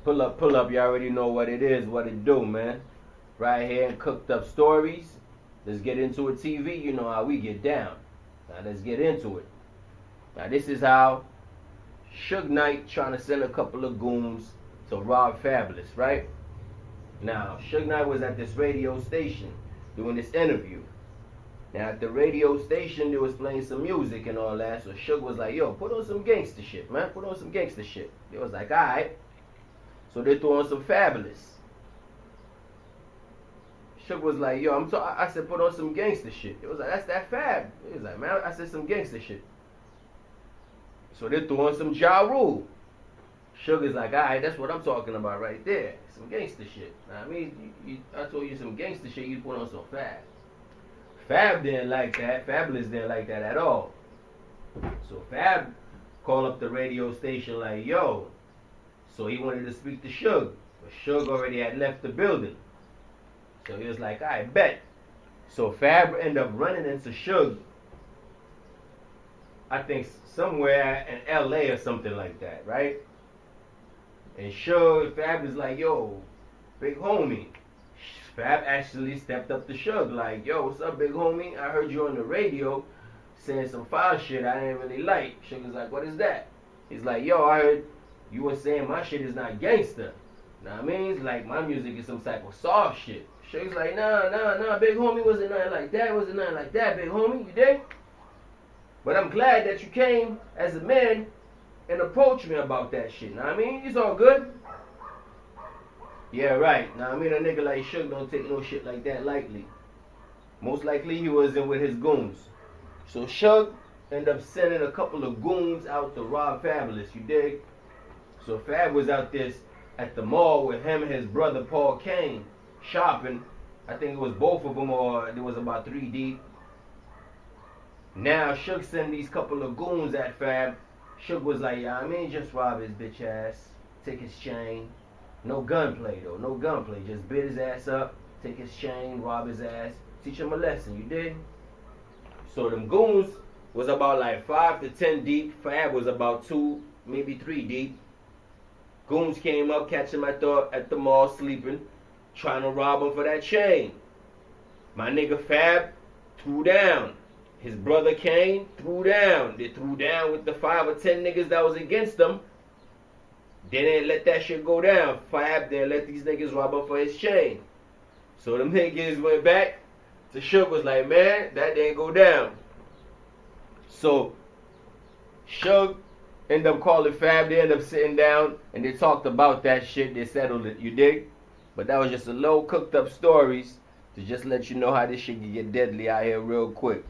Pull up. You already know what it is, what it do, man. Right here in Cooked Up Stories. Let's get into it, TV. You know how we get down. Now let's get into it. Now this is how Suge Knight trying to send a couple of goons to rob Fabolous, right? Now Suge Knight was at this radio station doing this interview. Now at the radio station they was playing some music and all that, so Suge was like, yo, put on some gangster shit, man. Put on some gangster shit. They was like, alright. So they threw on some Fabolous. Suge was like, yo, I said put on some gangster shit. It was like, that's that Fab. He was like, man, I said some gangster shit. So they threw on some Ja Rule. Suge is like, alright, that's what I'm talking about right there. Some gangster shit. Now, I mean, I told you some gangster shit, you put on some Fab. Fab didn't like that. Fabolous didn't like that at all. So Fab called up the radio station like, yo. So he wanted to speak to Suge. But Suge already had left the building. So he was like, I bet. So Fab ended up running into Suge, I think somewhere in LA or something like that, right? And Fab is like, yo, big homie. Fab actually stepped up to Suge like, yo, what's up, big homie? I heard you on the radio saying some foul shit I didn't really like. Suge is like, what is that? He's like, yo, I heard you were saying my shit is not gangster. Know what I mean? It's like my music is some type of soft shit. Suge's like, nah, big homie, wasn't nothing like that, big homie, you dig? But I'm glad that you came as a man and approached me about that shit. Know what I mean? It's all good. Yeah, right. Now, I mean, a nigga like Suge don't take no shit like that lightly. Most likely he was in with his goons. So Suge ended up sending a couple of goons out to rob Fabolous, you dig? So Fab was out there at the mall with him and his brother Paul Kane shopping. I think it was both of them, or there was about 3 deep. Now Suge sent these couple of goons at Fab. Suge was like, yeah, I mean, just rob his bitch ass, take his chain. No gunplay though, no gunplay. Just bit his ass up, take his chain, rob his ass, teach him a lesson, you dig? So them goons was about like 5 to 10 deep. Fab was about 2, maybe 3 deep. Goons came up, catch him at the mall sleeping, trying to rob him for that chain. My nigga Fab threw down. His brother Kane threw down. They threw down with the 5 or 10 niggas that was against them. They didn't let that shit go down. Fab didn't let these niggas rob him for his chain. So them niggas went back to Suge, was like, man, that didn't go down. So Suge ended up calling Fab. They ended up sitting down and they talked about that shit. They settled it, you dig? But that was just a little cooked up stories to just let you know how this shit can get deadly out here real quick.